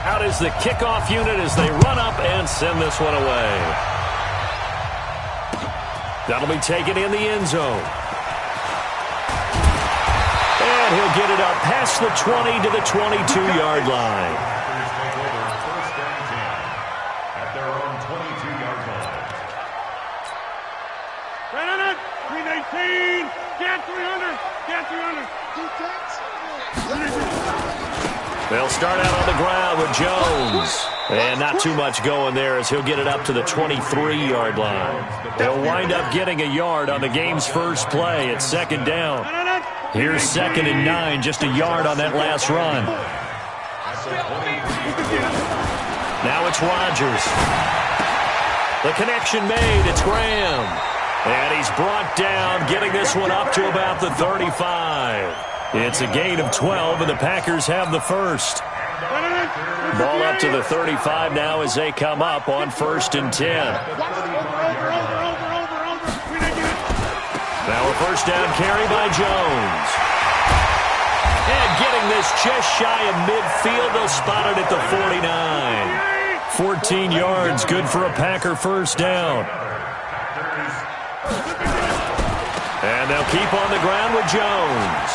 Out is the kickoff unit as they run up and send this one away. That'll be taken in the end zone. And he'll get it up past the 20 to the 22-yard line. At their own 22-yard line. Right on it. 319. Get 300. Get 300. They'll start out on the ground with Jones. And not too much going there as he'll get it up to the 23-yard line. They'll wind up getting a yard on the game's first play. It's second down. Here's 2nd and 9, just a yard on that last run. Now it's Rodgers. The connection made. It's Graham. And he's brought down, getting this one up to about the 35. It's a gain of 12, and the Packers have the first. Ball up to the 35 now as they come up on 1st and 10. Now a first down carry by Jones. And getting this just shy of midfield, they'll spot it at the 49. 14 yards, good for a Packer first down. And they'll keep on the ground with Jones.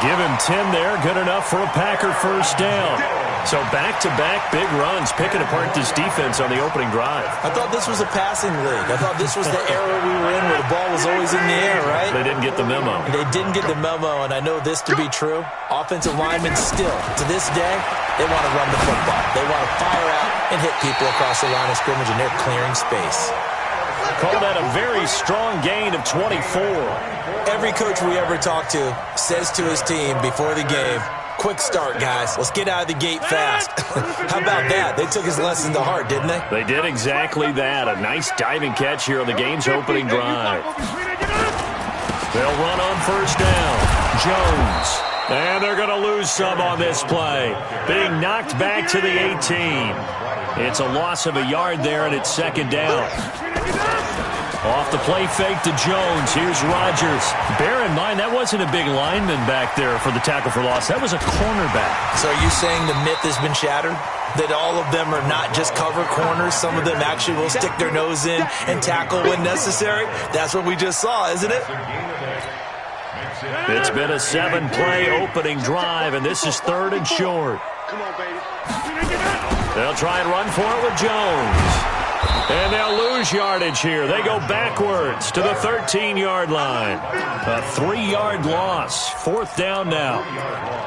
Give him 10 there, good enough for a Packer first down. So back-to-back big runs, picking apart this defense on the opening drive. I thought this was a passing league. I thought this was the era we were in where the ball was always in the air, right? They didn't get the memo. They didn't get the memo, and I know this to be true. Offensive linemen still, to this day, they want to run the football. They want to fire out and hit people across the line of scrimmage, and they're clearing space. Call that a very strong gain of 24. Every coach we ever talk to says to his team before the game, quick start, guys. Let's get out of the gate fast. How about that? They took his lesson to heart, didn't they? They did exactly that. A nice diving catch here on the game's opening drive. They'll run on first down. Jones. And they're going to lose some on this play. Being knocked back to the 18. It's a loss of a yard there, and it's second down. Off the play fake to Jones. Here's Rodgers. Bear in mind, that wasn't a big lineman back there for the tackle for loss. That was a cornerback. So are you saying the myth has been shattered? That all of them are not just cover corners? Some of them actually will stick their nose in and tackle when necessary? That's what we just saw, isn't it? It's been a 7-play opening drive, and this is 3rd and short. Come on, baby. They'll try and run for it with Jones. And they'll lose yardage here. They go backwards to the 13-yard line. A 3-yard loss. 4th down now.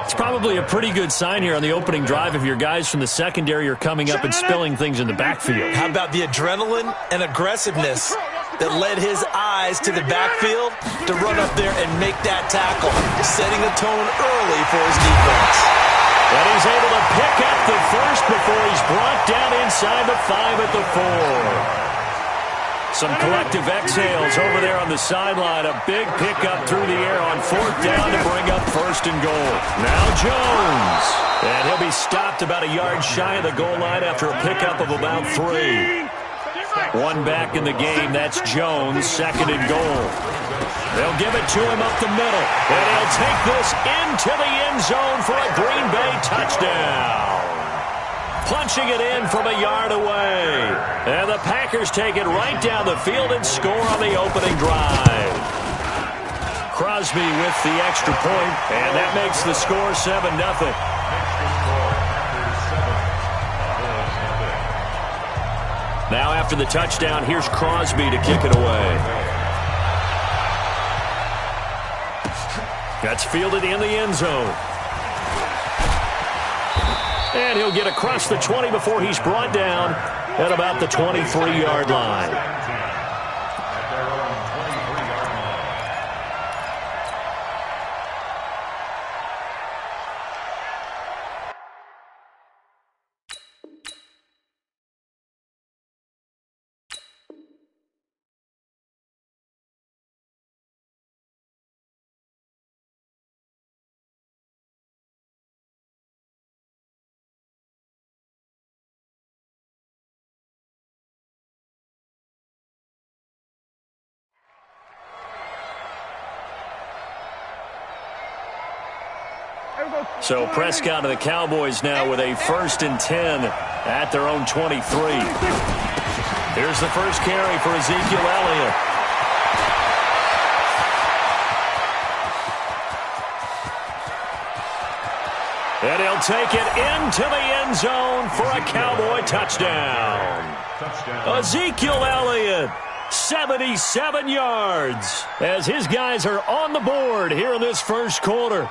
It's probably a pretty good sign here on the opening drive if your guys from the secondary are coming up and spilling things in the backfield. How about the adrenaline and aggressiveness that led his eyes to the backfield to run up there and make that tackle, setting a tone early for his defense. And he's able to pick up the first before he's brought down inside the 5 at the 4. Some collective exhales over there on the sideline. A big pickup through the air on 4th down to bring up 1st and goal. Now Jones. And he'll be stopped about a yard shy of the goal line after a pickup of about 3. One back in the game. That's Jones, 2nd and goal. They'll give it to him up the middle. And he'll take this into the end zone for a Green Bay touchdown. Punching it in from a yard away. And the Packers take it right down the field and score on the opening drive. Crosby with the extra point, and that makes the score 7-0. Now after the touchdown, here's Crosby to kick it away. That's fielded in the end zone. And he'll get across the 20 before he's brought down at about the 23-yard line. So Prescott and the Cowboys now with a 1st and 10 at their own 23. Here's the first carry for Ezekiel Elliott. And he'll take it into the end zone for a Cowboy touchdown. Ezekiel Elliott, 77 yards, as his guys are on the board here in this first quarter.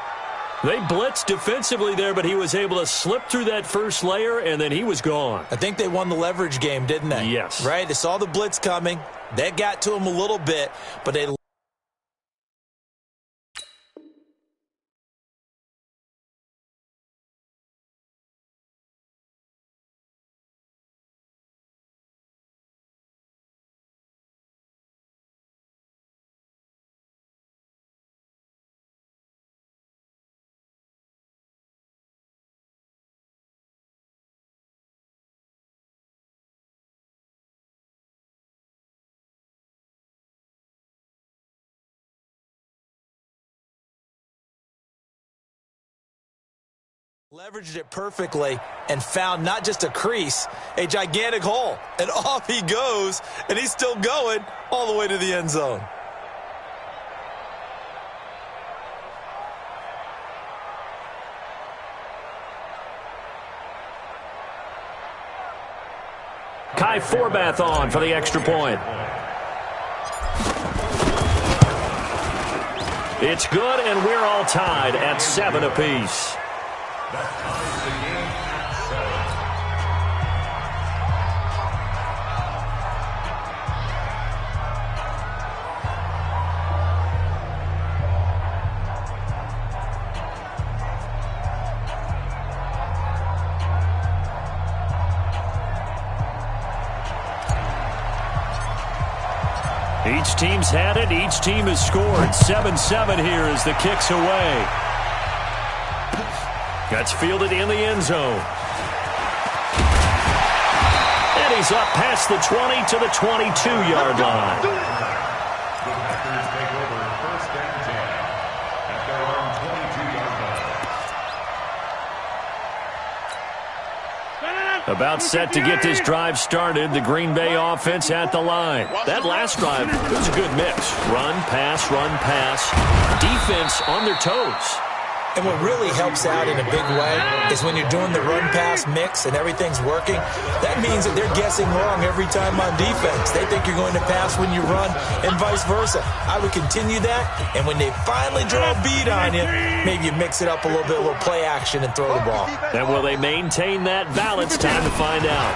They blitzed defensively there, but he was able to slip through that first layer, and then he was gone. I think they won the leverage game, didn't they? Yes. Right? They saw the blitz coming. That got to him a little bit, but they leveraged it perfectly and found not just a crease, a gigantic hole. And off he goes, and he's still going all the way to the end zone. Kai Forbath on for the extra point. It's good, and we're all tied at 7 apiece. That ties the game at 7. Each team's had it. Each team has scored. 7-7 here as the kick's away. That's fielded in the end zone. And he's up past the 20 to the 22-yard line. The Packers take over 1st and 10 at their own 22-yard line. About set to get this drive started. The Green Bay offense at the line. That last drive, it was a good mix. Run, pass, defense on their toes. And what really helps out in a big way is when you're doing the run-pass mix and everything's working, that means that they're guessing wrong every time on defense. They think you're going to pass when you run and vice versa. I would continue that, and when they finally draw a bead on you, maybe you mix it up a little bit, a little play action, and throw the ball. And will they maintain that balance? Time to find out.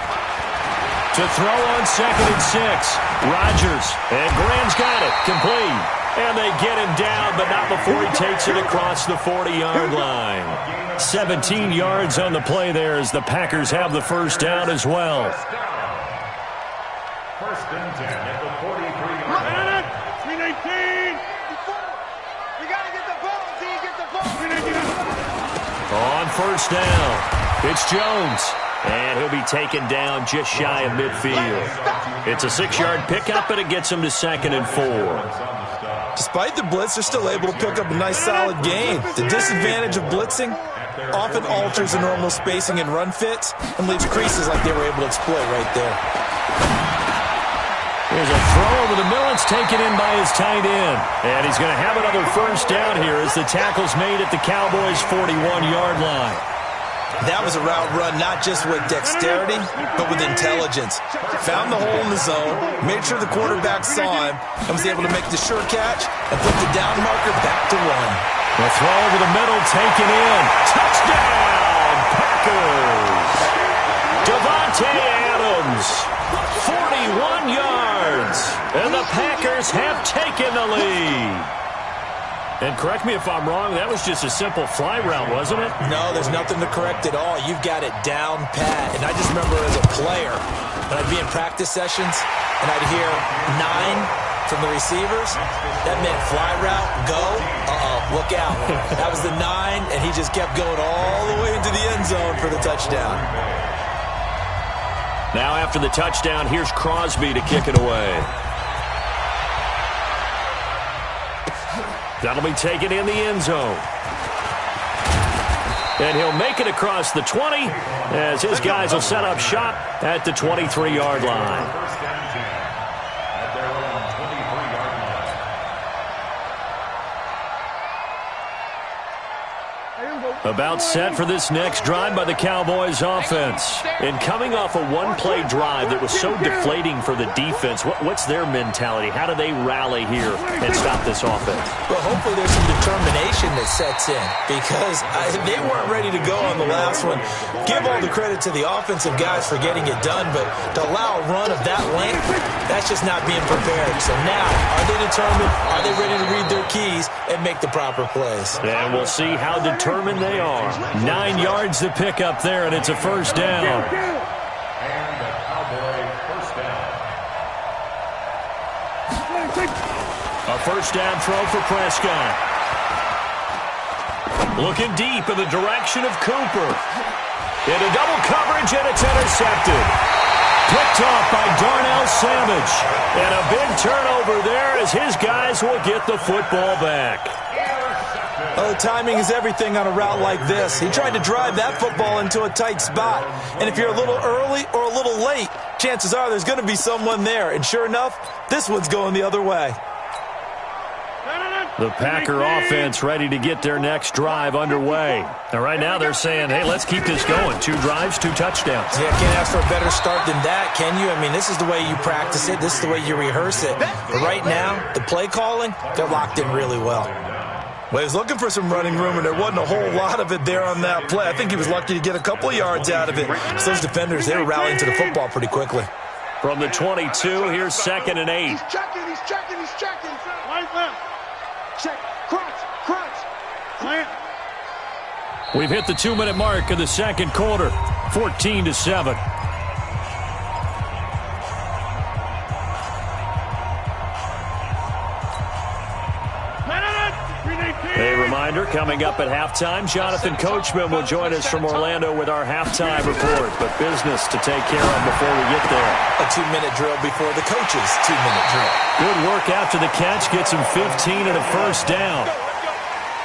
To throw on 2nd and 6, Rodgers, and Graham's got it, complete. And they get him down, but not before he takes it across the 40-yard line. 17 yards on the play there as the Packers have the first down as well. 1st and 10 at the 43-yard line. 319. We got to get the ball, D. Get the ball. 319. On 1st down, it's Jones. And he'll be taken down just shy of midfield. It's a 6-yard pickup, and it gets him to 2nd and 4. Despite the blitz, they're still able to pick up a nice solid gain. The disadvantage of blitzing often alters the normal spacing and run fits and leaves creases like they were able to exploit right there. There's a throw over the middle. It's taken in by his tight end. And he's going to have another first down here as the tackle's made at the Cowboys' 41-yard line. That was a route run not just with dexterity, but with intelligence. Found the hole in the zone, made sure the quarterback saw him, and was able to make the sure catch and put the down marker back to 1. The throw over the middle, taken in. Touchdown, Packers! Davante Adams, 41 yards, and the Packers have taken the lead. And correct me if I'm wrong, that was just a simple fly route, wasn't it? No, there's nothing to correct at all. You've got it down pat. And I just remember as a player, when I'd be in practice sessions, and I'd hear 9 from the receivers, that meant fly route, go, look out. That was the 9, and he just kept going all the way into the end zone for the touchdown. Now after the touchdown, here's Crosby to kick it away. That'll be taken in the end zone. And he'll make it across the 20 as his guys will set up shop at the 23-yard line. First down, 10 at their own 23-yard line. About set for this next drive by the Cowboys offense. And coming off a one-play drive that was so deflating for the defense, what's their mentality? How do they rally here and stop this offense? Well, hopefully there's some determination that sets in because they weren't ready to go on the last one. Give all the credit to the offensive guys for getting it done, but to allow a run of that length, that's just not being prepared. So now, are they determined? Are they ready to read their keys and make the proper plays? And we'll see how determined they are. 9 yards to pick up there, and it's a first down. And the Cowboy first down. A first down throw for Prescott. Looking deep in the direction of Cooper. Into double coverage, and it's intercepted. Picked off by Darnell Savage. And a big turnover there as his guys will get the football back. Oh, timing is everything on a route like this. He tried to drive that football into a tight spot. And if you're a little early or a little late, chances are there's going to be someone there. And sure enough, this one's going the other way. The Packer offense ready to get their next drive underway. And right now they're saying, hey, let's keep this going. 2 drives, 2 touchdowns. Yeah, can't ask for a better start than that, can you? I mean, this is the way you practice it. This is the way you rehearse it. But right now, the play calling, they're locked in really well. Well, he was looking for some running room, and there wasn't a whole lot of it there on that play. I think he was lucky to get a couple of yards out of it. So those defenders, they were rallying to the football pretty quickly. From the 22, here's 2nd and 8. He's checking. Right left. Check. Crunch. Plant. We've hit the 2-minute mark of the second quarter. 14-7. A reminder, coming up at halftime, Jonathan Coachman will join us from Orlando with our halftime report. But business to take care of before we get there. A 2-minute drill before the coach's 2-minute drill. Good work after the catch. Gets him 15 and a first down.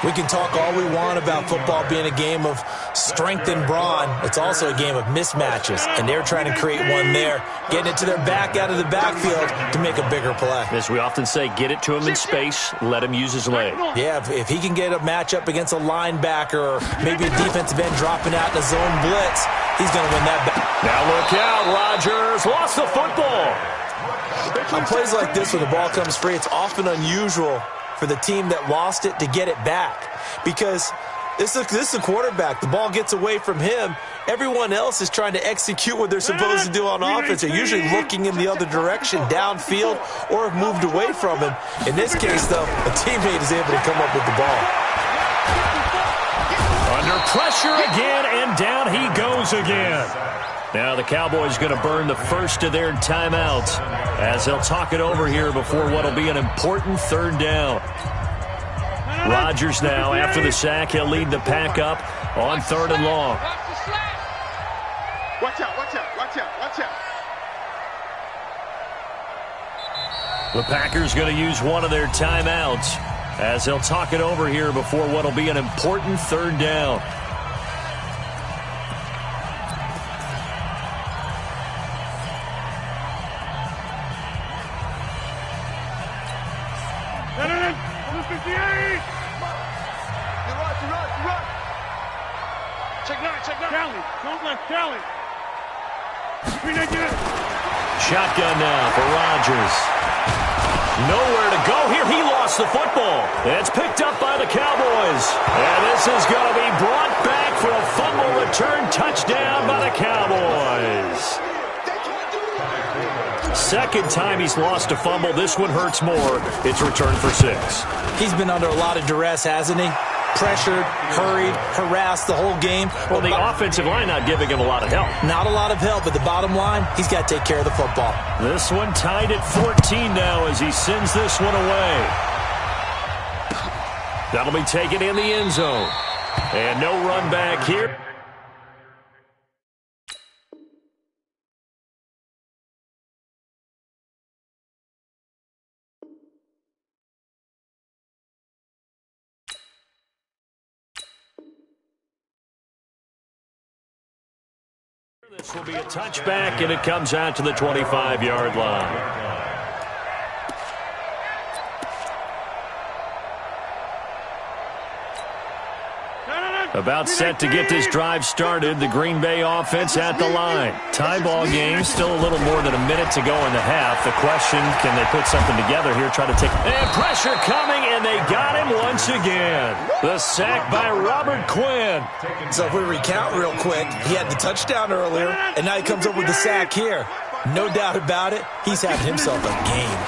We can talk all we want about football being a game of strength and brawn. It's also a game of mismatches, and they're trying to create one there, getting it to their back out of the backfield to make a bigger play. As we often say, get it to him in space, let him use his leg. Yeah, if he can get a matchup against a linebacker or maybe a defensive end dropping out in a zone blitz, he's going to win that back. Now look out, Rodgers lost the football. On plays like this where the ball comes free, it's often unusual for the team that lost it to get it back because this is a quarterback. The ball gets away from him. Everyone else is trying to execute what they're supposed to do on offense. They're usually looking in the other direction, downfield, or have moved away from him. In this case, though, a teammate is able to come up with the ball. Under pressure again, and down he goes again. Now the Cowboys going to burn the first of their timeouts as they'll talk it over here before what will be an important 3rd down. Rodgers now, after the sack, he'll lead the pack up on 3rd and long. Watch out. The Packers going to use one of their timeouts as they'll talk it over here before what will be an important 3rd down. Kelly. Shotgun now for Rodgers. Nowhere to go here. He lost the football. It's picked up by the Cowboys. And this is going to be brought back for a fumble return touchdown by the Cowboys. Second time he's lost a fumble. This one hurts more. It's returned for 6. He's been under a lot of duress, hasn't he? Pressured, hurried, harassed the whole game. Well, the offensive line not giving him a lot of help. Not a lot of help, but the bottom line, he's got to take care of the football. This one tied at 14 now as he sends this one away. That'll be taken in the end zone. And no run back here. This will be a touchback, and it comes out to the 25-yard line. About set to get this drive started. The Green Bay offense at the line. Tie ball game, still a little more than a minute to go in the half. The question, can they put something together here, try to take... And pressure coming, and they got him once again. The sack by Robert Quinn. So if we recount real quick, he had the touchdown earlier, and now he comes up with the sack here. No doubt about it, he's having himself a game.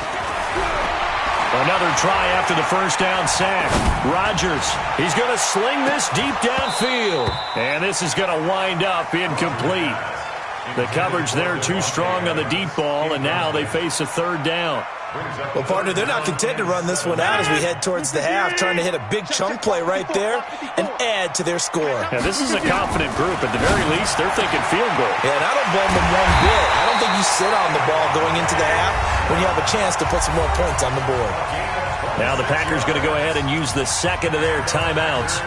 Another try after the first down sack. Rodgers, he's going to sling this deep downfield. And this is going to wind up incomplete. The coverage there too strong on the deep ball, and now they face a third down. Well, partner, they're not content to run this one out as we head towards the half, trying to hit a big chunk play right there and add to their score. Yeah, this is a confident group. At the very least, they're thinking field goal. Yeah, and I don't blame them one bit. I don't think you sit on the ball going into the half when you have a chance to put some more points on the board. Now the Packers going to go ahead and use the second of their timeouts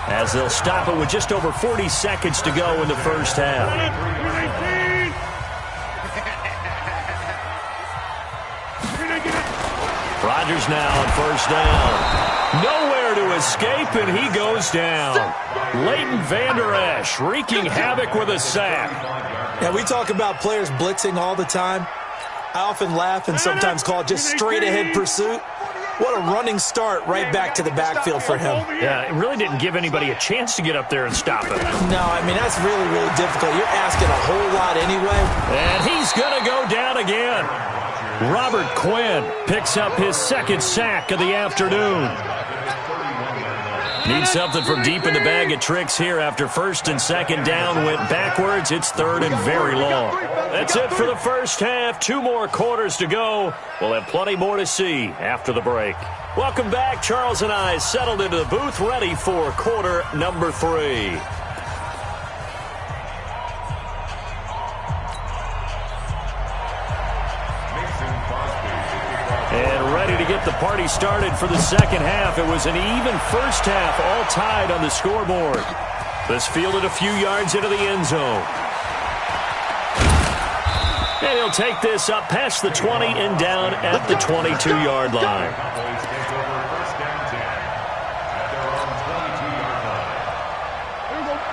as they'll stop it with just over 40 seconds to go in the first half. Rodgers now on first down. Nowhere to escape, and he goes down. Leighton Vander Esch wreaking havoc with a sack. Now, we talk about players blitzing all the time. I often laugh and sometimes call it just straight-ahead pursuit. What a running start right back to the backfield for him. Yeah, it really didn't give anybody a chance to get up there and stop him. No, I mean, that's really, really difficult. You're asking a whole lot anyway. And he's going to go down again. Robert Quinn picks up his second sack of the afternoon. Needs something from deep in the bag of tricks here after first and second down went backwards. It's third and very long. That's it for the first half. 2 more quarters to go. We'll have plenty more to see after the break. Welcome back. Charles and I settled into the booth ready for quarter number 3. And ready to get the party started for the second half. It was an even first half, all tied on the scoreboard. This fielded a few yards into the end zone. And he'll take this up past the 20 and down at the 22-yard line.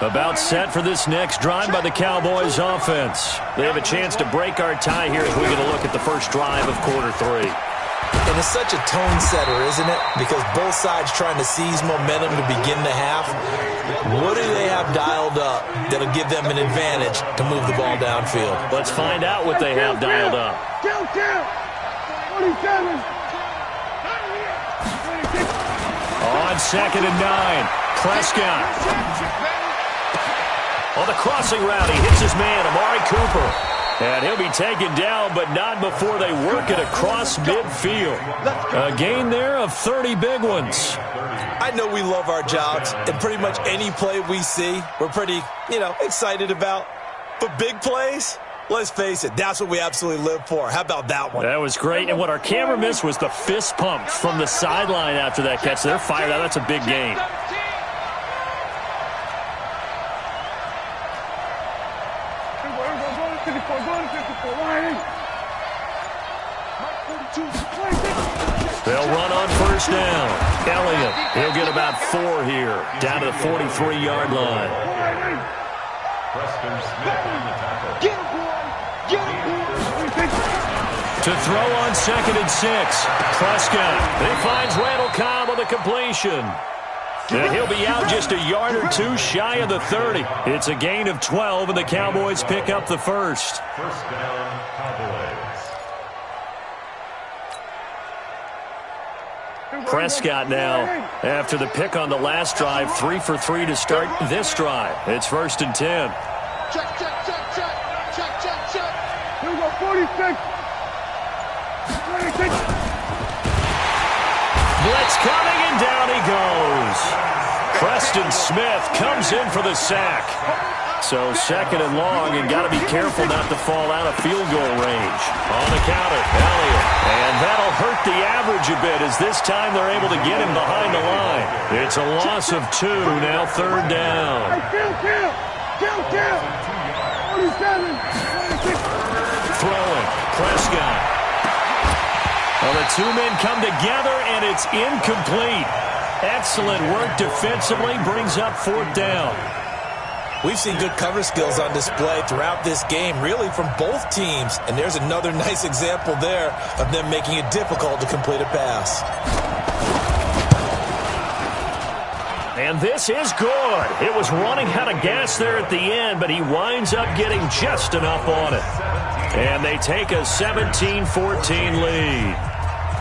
About set for this next drive by the Cowboys offense. They have a chance to break our tie here as we get a look at the first drive of quarter 3. And it's such a tone setter, isn't it? Because both sides trying to seize momentum to begin the half. What do they have dialed up that'll give them an advantage to move the ball downfield? Let's find out what they have dialed up. On second and 9, Prescott. On the crossing route, he hits his man, Amari Cooper. And he'll be taken down, but not before they work it across midfield. A gain there of 30 big ones. I know we love our jobs, and pretty much any play we see, we're pretty, excited about. But big plays, let's face it, that's what we absolutely live for. How about that one? That was great. And what our camera missed was the fist pump from the sideline after that catch. They're fired out. That's a big gain. They'll run on first down. Elliott, he'll get about 4 here, down to the 43-yard line. To throw on second and 6, Prescott. He finds Randall Cobb on the completion. And he'll be out just a yard or 2 shy of the 30. It's a gain of 12, and the Cowboys pick up the first. First down, Cowboys. Prescott now, after the pick on the last drive, 3 for 3 to start this drive. It's first and 10. Check. Here we go, 46. Blitz coming, and down he goes. Preston Smith comes in for the sack. So second and long, and got to be careful not to fall out of field goal range. On the counter, Elliott. And that'll hurt the average a bit as this time they're able to get him behind the line. It's a loss of 2, now third down. Kill. Throwing. Prescott. Well, the two men come together, and it's incomplete. Excellent work defensively. Brings up 4th down. We've seen good cover skills on display throughout this game, really from both teams. And there's another nice example there of them making it difficult to complete a pass. And this is good. It was running out of gas there at the end, but he winds up getting just enough on it. And they take a 17-14 lead.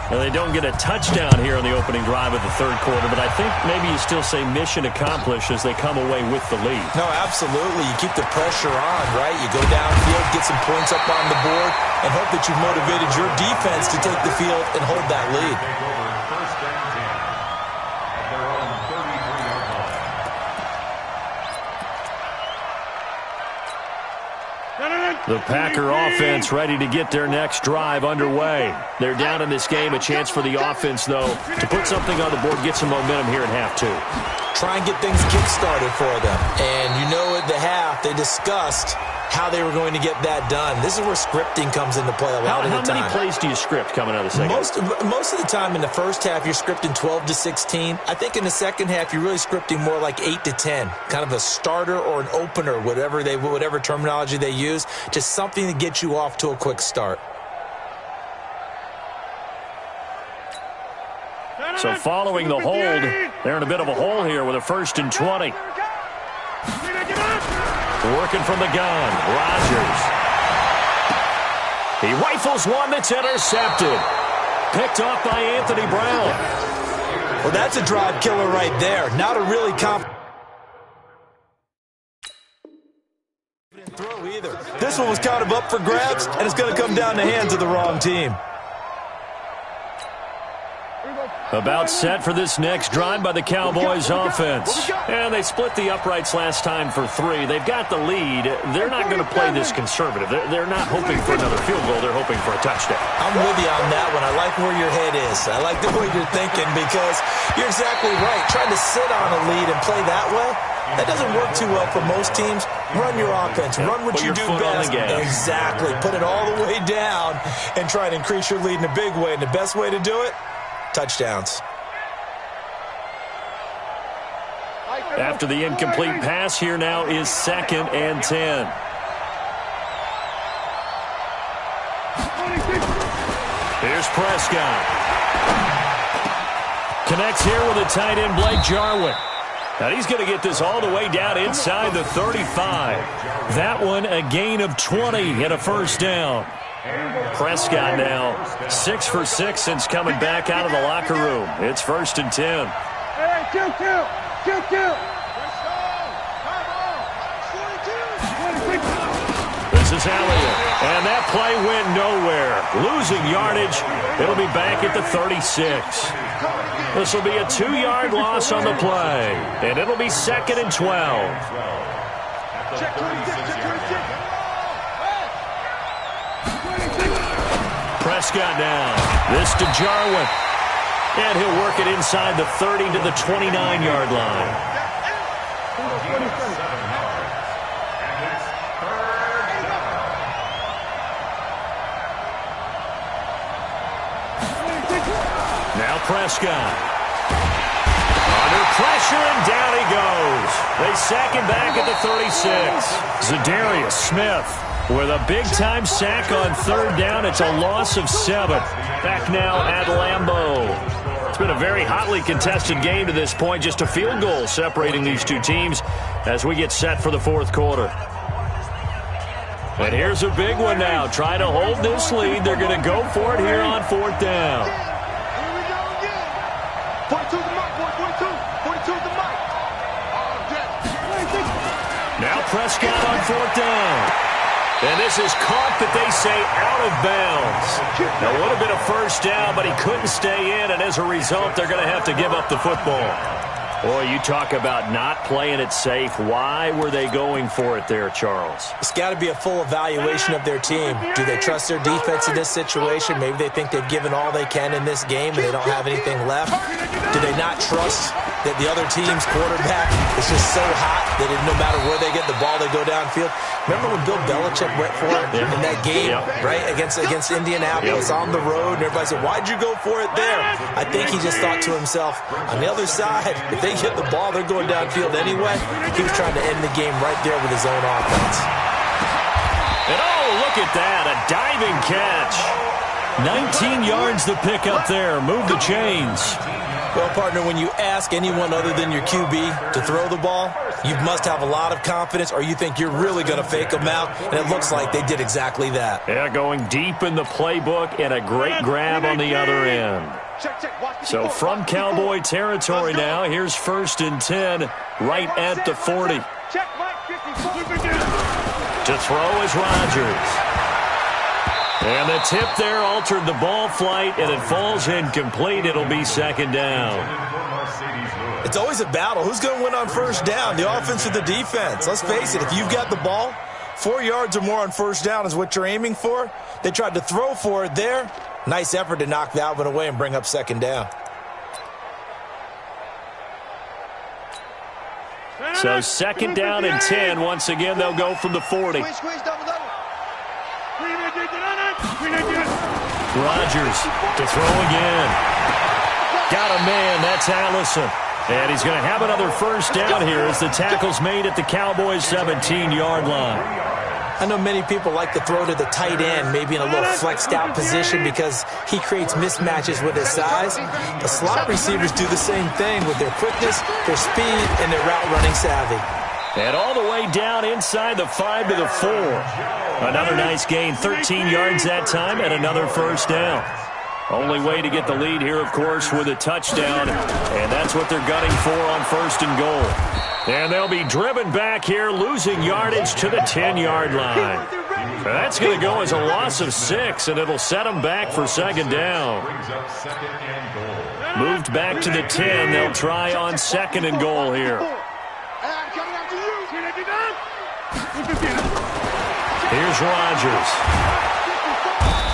Now, they don't get a touchdown here in the opening drive of the third quarter, but I think maybe you still say mission accomplished as they come away with the lead. No, absolutely. You keep the pressure on, right? You go downfield, get some points up on the board, and hope that you've motivated your defense to take the field and hold that lead. First and 10 at their own 33-yard line. The Packer offense ready to get their next drive underway. They're down in this game. A chance for the offense, though, to put something on the board, get some momentum here at half 2. Try and get things kick-started for them. And you know at the half, they discussed how they were going to get that done. This is where scripting comes into play a lot of the time. How many plays do you script coming out of the second? Most of the time in the first half, you're scripting 12 to 16. I think in the second half, you're really scripting more like 8 to 10. Kind of a starter or an opener, whatever terminology they use. Just something to get you off to a quick start. So following the hold, they're in a bit of a hole here with a 1st and 20. Working from the gun, Rodgers. He rifles one that's intercepted. Picked off by Anthony Brown. Well, that's a drive killer right there. Not a really confident throw either. This one was kind of up for grabs, and it's going to come down the hands of the wrong team. About set for this next drive by the Cowboys offense. And they split the uprights last time for 3. They've got the lead. They're not going to play this conservative. They're not hoping for another field goal. They're hoping for a touchdown. I'm with you on that one. I like where your head is. I like the way you're thinking because you're exactly right. Trying to sit on a lead and play that way, that doesn't work too well for most teams. Run your offense. Run what you do best. Exactly. Put it all the way down and try to increase your lead in a big way. And the best way to do it, touchdowns. After the incomplete pass, here now is 2nd and 10. Here's Prescott. Connects here with a tight end, Blake Jarwin. Now he's going to get this all the way down inside the 35. That one a gain of 20 and a 1st down. Prescott now 6 for 6 since coming back out of the locker room. It's 1st and 10. Hey, kill. This is Elliott, and that play went nowhere. Losing yardage. It'll be back at the 36. This will be a 2-yard loss on the play, and it'll be 2nd and 12. Prescott now. This to Jarwin. And he'll work it inside the 30 to the 29-yard line. Now Prescott. Under pressure, and down he goes. They sack him back at the 36. Zadarius Smith with a big-time sack on 3rd down. It's a loss of 7. Back now at Lambeau. It's been a very hotly contested game to this point. Just a field goal separating these two teams as we get set for the 4th quarter. And here's a big one now. Trying to hold this lead. They're going to go for it here on 4th down. Here we go again. 42 the mic, 42 the mic. Now Prescott on 4th down. And this is caught, but they say out of bounds. Now, would have been a 1st down, but he couldn't stay in, and as a result, they're going to have to give up the football. Boy, you talk about not playing it safe. Why were they going for it there, Charles? It's got to be a full evaluation of their team. Do they trust their defense in this situation? Maybe they think they've given all they can in this game and they don't have anything left. Do they not trust that the other team's quarterback is just so hot that no matter where they get the ball, they go down downfield. Remember when Bill Belichick went for it in that game, right, against Indianapolis on the road, and everybody said, why'd you go for it there? I think he just thought to himself, on the other side, if they get the ball, they're going downfield anyway. He was trying to end the game right there with his own offense. And oh, look at that, a diving catch. 19 yards to pick up there. Move the chains. Well, partner, when you ask anyone other than your QB to throw the ball, you must have a lot of confidence, or you think you're really going to fake them out, and it looks like they did exactly that. Yeah, going deep in the playbook and a great grab on the other end. So from Cowboy territory now, here's 1st and 10 right at the 40. To throw is Rodgers. And the tip there altered the ball flight, and it falls incomplete. It'll be 2nd down. It's always a battle. Who's going to win on 1st down, the offense or the defense? Let's face it, if you've got the ball, 4 yards or more on 1st down is what you're aiming for. They tried to throw for it there. Nice effort to knock that one away and bring up 2nd down. So 2nd down and 10. Once again, they'll go from the 40. Rodgers to throw again. Got a man. That's Allison. And he's going to have another 1st down here as the tackle's made at the Cowboys' 17-yard line. I know many people like to throw to the tight end, maybe in a little flexed out position because he creates mismatches with his size. The slot receivers do the same thing with their quickness, their speed, and their route running savvy. And all the way down inside the 5 to the 4. Another nice gain, 13 yards that time, and another 1st down. Only way to get the lead here, of course, with a touchdown, and that's what they're gunning for on 1st and goal. And they'll be driven back here, losing yardage to the 10-yard line. That's going to go as a loss of 6, and it'll set them back for 2nd down. Moved back to the 10. They'll try on 2nd and goal here. Here's Rodgers.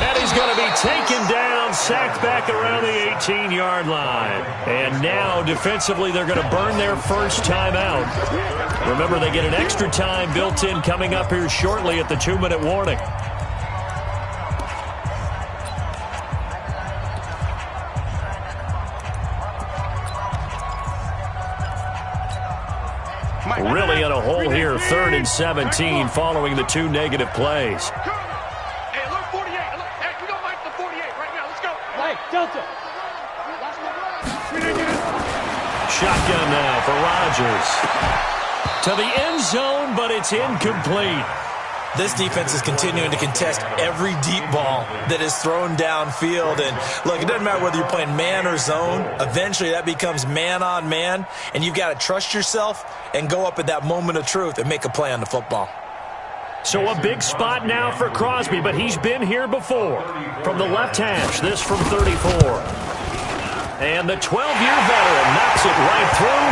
And he's going to be taken down, sacked back around the 18-yard line. And now, defensively, they're going to burn their 1st time out. Remember, they get an extra time built in coming up here shortly at the 2-minute warning. Really in a hole here, 3rd and 17 following the 2 negative plays. Hey, look, 48. Hey, we don't like the 48 right now. Let's go. Hey, Delta. Shotgun now for Rodgers. To the end zone, but it's incomplete. This defense is continuing to contest every deep ball that is thrown downfield. And, look, it doesn't matter whether you're playing man or zone. Eventually, that becomes man-on-man, and you've got to trust yourself and go up at that moment of truth and make a play on the football. So a big spot now for Crosby, but he's been here before. From the left hash, this from 34. And the 12-year veteran knocks it right through.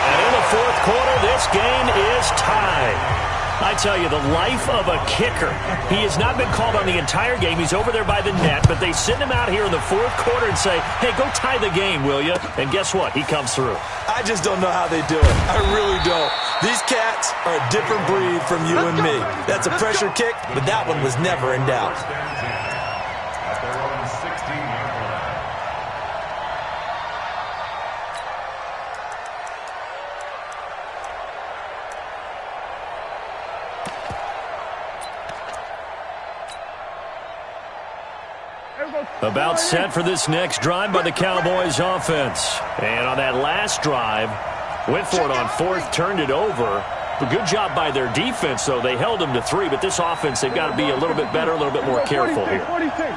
And in the 4th quarter, this game is tied. I tell you, the life of a kicker. He has not been called on the entire game. He's over there by the net, but they send him out here in the 4th quarter and say, hey, go tie the game, will you? And guess what? He comes through. I just don't know how they do it. I really don't. These cats are a different breed from you and me. That's a pressure kick, but that one was never in doubt. About set for this next drive by the Cowboys offense. And on that last drive, went for it on 4th, turned it over. A good job by their defense, though. They held them to 3, but this offense, they've got to be a little bit better, a little bit more careful here.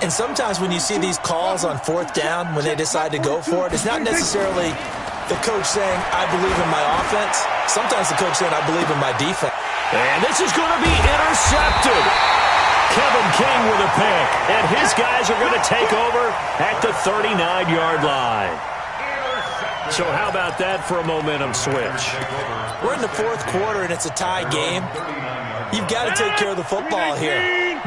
And sometimes when you see these calls on 4th down, when they decide to go for it, it's not necessarily the coach saying, I believe in my offense. Sometimes the coach saying, I believe in my defense. And this is going to be intercepted. Kevin King with a pick, and his guys are going to take over at the 39-yard line. So how about that for a momentum switch? We're in the 4th quarter, and it's a tie game. You've got to take care of the football here.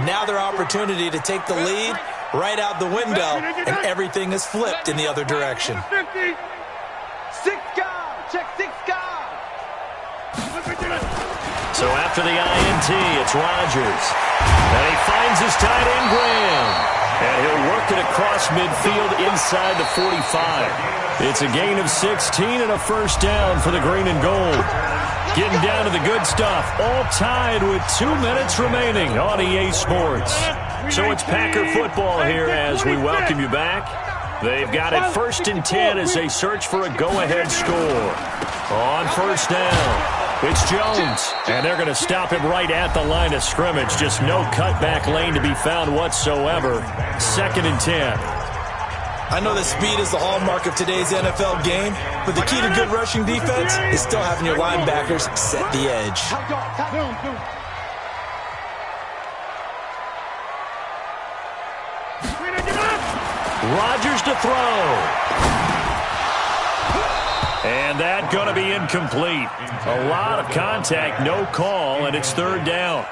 Now their opportunity to take the lead right out the window, and everything is flipped in the other direction. 6 guys. Check 6 guys. So after the INT, it's Rodgers. And he finds his tight end, Graham. And he'll work it across midfield inside the 45. It's a gain of 16 and a first down for the green and gold. Getting down to the good stuff. All tied with 2 minutes remaining on EA Sports. So it's Packer football here as we welcome you back. They've got it 1st and 10 as they search for a go-ahead score. On first down. It's Jones, and they're going to stop him right at the line of scrimmage. Just no cutback lane to be found whatsoever. 2nd and 10. I know that speed is the hallmark of today's NFL game, but the key to good rushing defense is still having your linebackers set the edge. Rodgers to throw. And that going to be incomplete. A lot of contact, no call, and it's 3rd down.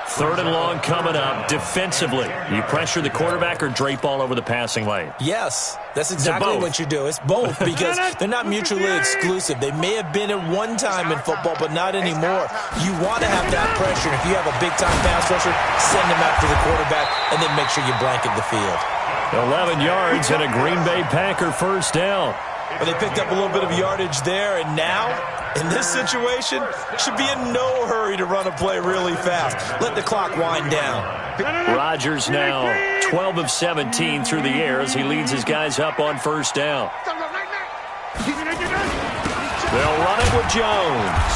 3rd and long coming up. Defensively, you pressure the quarterback or drape all over the passing lane? Yes, that's exactly what you do. It's both because they're not mutually exclusive. They may have been at one time in football, but not anymore. You want to have that pressure. If you have a big-time pass rusher, send him after the quarterback, and then make sure you blanket the field. 11 yards and a Green Bay Packer first down. But they picked up a little bit of yardage there, and now, in this situation, should be in no hurry to run a play really fast. Let the clock wind down. Rodgers now 12 of 17 through the air as he leads his guys up on first down. They'll run it with Jones.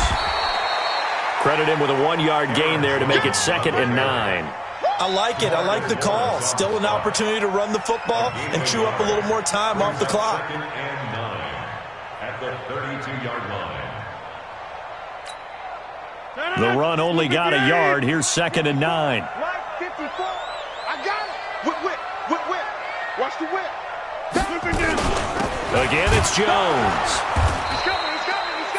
Credit him with a 1-yard gain there to make it 2nd and 9. I like it. I like the call. Still an opportunity to run the football and chew up a little more time off the clock. At the 32-yard line. The run only got a yard. Here's 2nd and 9. 54. I got it. Whip. Watch the whip. Again, it's Jones.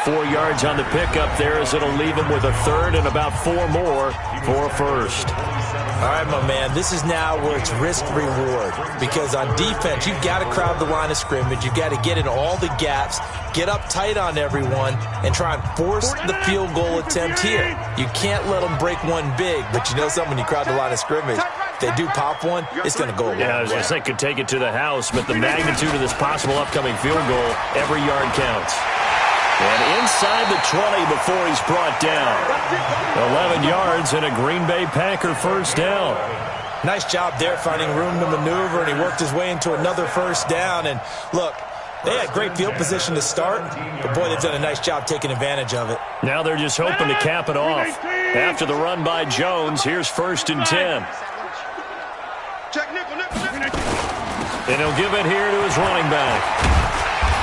4 yards on the pickup there as it'll leave him with a 3rd and about 4 more for a first. All right, my man, this is now where it's risk-reward because on defense, you've got to crowd the line of scrimmage. You've got to get in all the gaps, get up tight on everyone, and try and force the field goal attempt here. You can't let them break one big, but you know something, when you crowd the line of scrimmage, if they do pop one, it's going to go away. Yeah, I was going to say could take it to the house, but the magnitude of this possible upcoming field goal, every yard counts. And inside the 20 before he's brought down. 11 yards and a Green Bay Packer first down. Nice job there finding room to maneuver, and he worked his way into another first down. And look, they had great field position to start, but boy, they've done a nice job taking advantage of it. Now they're just hoping to cap it off. After the run by Jones, here's 1st and 10. And he'll give it here to his running back.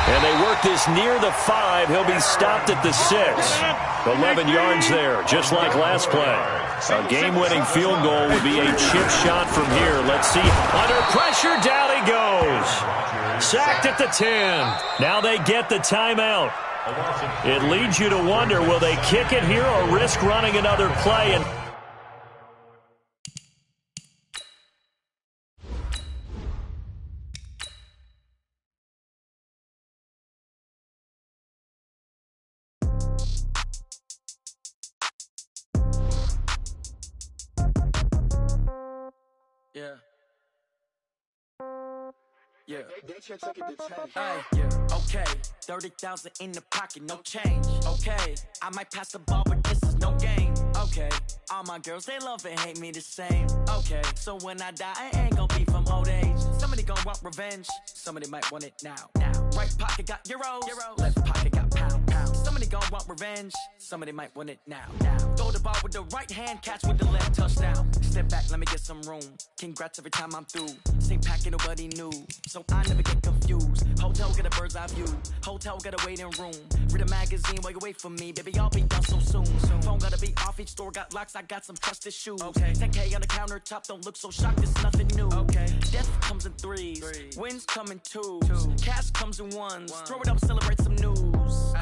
And they work this near the 5. He'll be stopped at the 6. 11 yards there, just like last play. A game-winning field goal would be a chip shot from here. Let's see. Under pressure, down he goes. Sacked at the 10. Now they get the timeout. It leads you to wonder, will they kick it here or risk running another play? And Okay, 30,000 in the pocket, no change. Okay, I might pass the ball, but this is no game. Okay, all my girls, they love and hate me the same. Okay, so when I die, I ain't gonna be from old age. Somebody gonna want revenge, somebody might want it now. Right pocket got euros, left pocket got pounds. Somebody gonna want revenge, somebody might want it now. Throw the ball with the right hand, catch with the left, touchdown. Step back, let me get some room. Congrats every time I'm through. Same packet, nobody knew, so I never get confused. Hotel get a bird's eye view, hotel got a waiting room. Read a magazine while you wait for me, baby, I'll be done so soon. Phone gotta be off, each store got locks, I got some trusted shoes. 10K on the countertop, don't look so shocked, it's nothing new. Death comes in threes, wins come in twos, cash comes in ones. Throw it up, celebrate some news.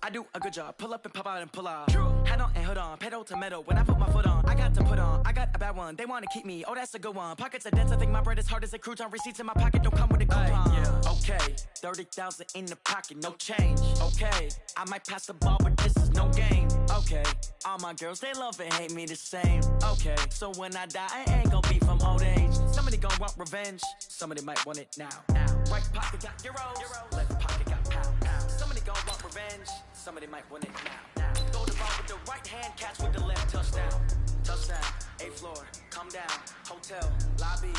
I do a good job, pull up and pop out and pull off. Head on and hood on, pedal to metal. When I put my foot on, I got to put on. I got a bad one, they wanna keep me. Oh, that's a good one. Pockets are dense, I think my bread is hard as a crouton. Receipts in my pocket don't come with a coupon. Okay, 30,000 in the pocket, no change. Okay, I might pass the ball, but this is no game. Okay, all my girls, they love and hate me the same. Okay, so when I die, I ain't gonna be from old age. Somebody gon' want revenge, somebody might want it now. Right pocket got euros, left pocket got pound. Somebody gon' want revenge, somebody might want it now. Throw the ball with the right hand, catch with the left, touchdown. Touchdown, 8th floor, come down, hotel, lobby.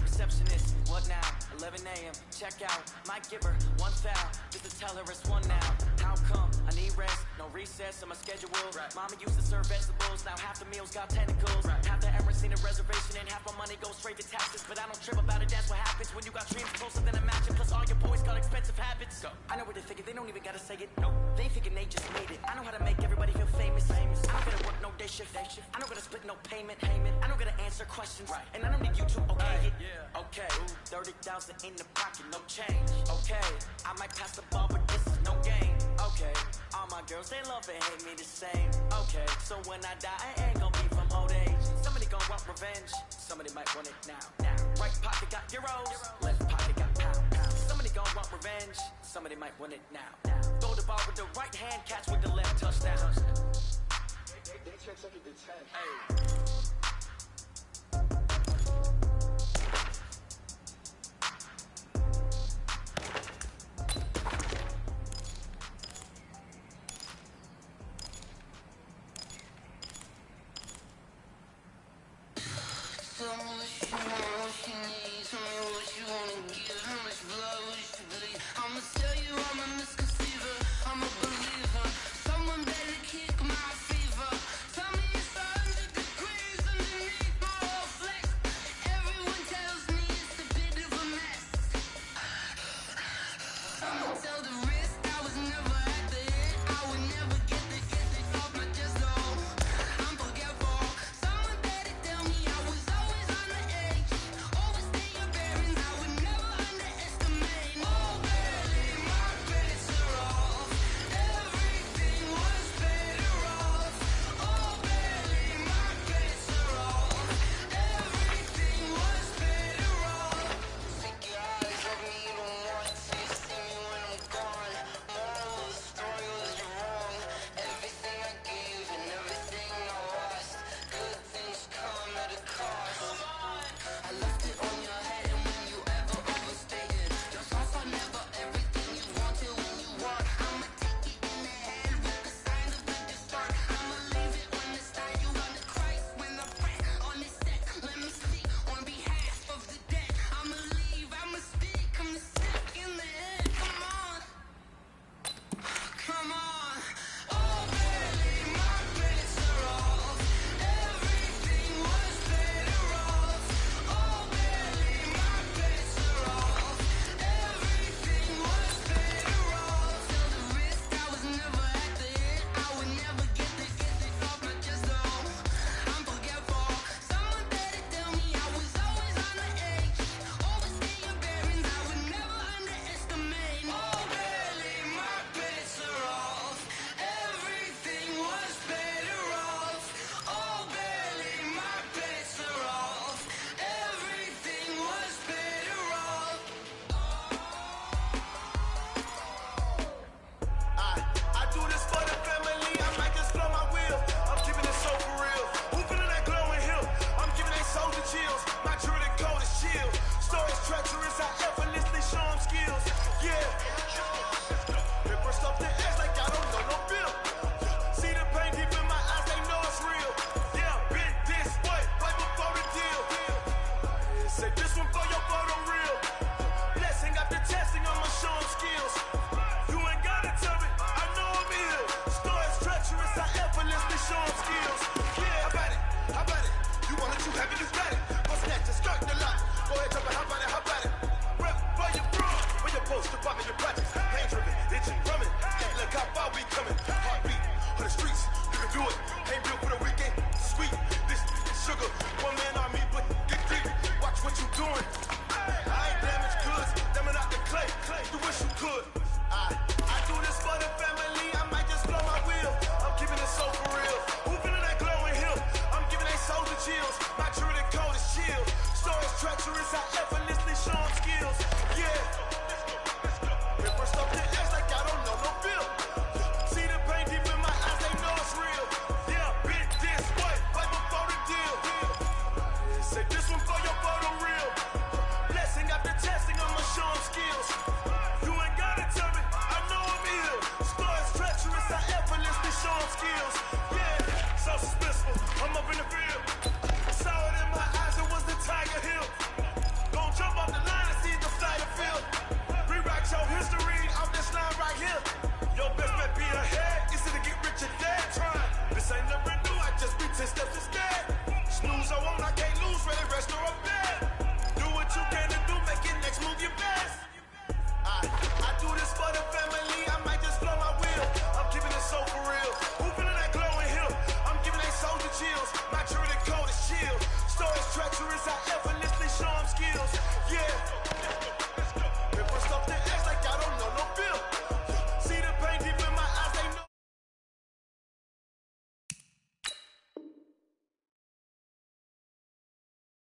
Receptionist, what now? 11 a.m., check out, might give her one foul, just to tell her it's one now. How come? I need rest, no recess on my schedule. Mama used to serve vegetables, now half the meals got tentacles. Half the errands need a reservation and half my money goes straight to taxes. But I don't trip about it, that's what happens when you got dreams closer than imagine. Plus all your boys got expensive habits. I know what they thinking, they don't even gotta say it. No, they thinking they just made it. I know how to make everybody feel famous. I don't gotta work no day shift. I don't gotta split no payment. I don't gotta answer questions, and I don't need you to okay it. Okay, 30,000 in the pocket, no change. Okay, I might pass the ball, but this is no game. Okay, all my girls, they love and hate me the same. Okay, so when I die, I ain't gonna be from old age. Somebody gon' want revenge, somebody might want it now. Right pocket got euros, left pocket got pound. Somebody gon' want revenge, somebody might want it now. Throw the ball with the right hand, catch with the left, touchdown. They check second to 10. Hey. Tell me what you want, what you need. Tell me what you wanna give. How much blood would you bleed? I'ma tell you I'm a misconceiver. I'm a believer. Someone better kick my fever. Tell me it's 100 degrees underneath my whole flex. Everyone tells me it's a bit of a mess. I'ma tell the risk I was never at the hit. I would never get the off my chest though. I'm forgetful. Someone better tell me I was always on the edge. Overstay your bearings, I would never underestimate. Oh baby, my bets are off. Everything was better off. Oh baby, my bets are off. Everything was better off. Take your eyes off me, you don't want to see me when I'm gone. Moral of the story was you're wrong. Everything I gave and everything I lost. Good things come at a cost. I left it on your head, and when you ever overstated, your thoughts are never everything you wanted when you want. I'ma take it in the head with the sign of a good start. I'ma leave it on the side. You run the Christ when I pray on this set. Let me speak on behalf of the dead. I'ma leave, I'ma speak. I'm the sick in the head. Come on. Come on. Oh baby, my bets are off. Everything was better off. Oh baby, my bets are off. Everything was better off. Tell the risk I was never at the hit. I would never get this off my chest though. I'm forgetful. Someone better tell me I was always on the edge. Overstay your bearings, I would never underestimate. Oh baby, my bets are off. Everything was better off. Oh baby, my bets are off. Everything was better off. I do this for the family, I might just blow my wheel. I'm keeping it so for real. Who feeling that glowing hill? I'm giving they soldier chills. My Jordan code is chill. Stories treacherous, I effortlessly show them skills. Yeah. Paper stuff the edge like I don't know no bill. See the pain deep in my eyes, they know it's real. Yeah, been this way, right before the deal. Say this one for your photo reel. Blessing after testing, I'ma show them skills. You ain't gotta tell me, I know I'm ill. Stories treacherous, I effortlessly show them skills. Yeah, how about it? How about it? You want it, you have it, you got it. Go snatch it, start the lot. Go ahead, jump it, how about it? How about it? Rep for your bro, when your post, your poppin', your projects. Hand driven, itching, drumming. Look how far we coming. Heartbeat on the streets, you can do it.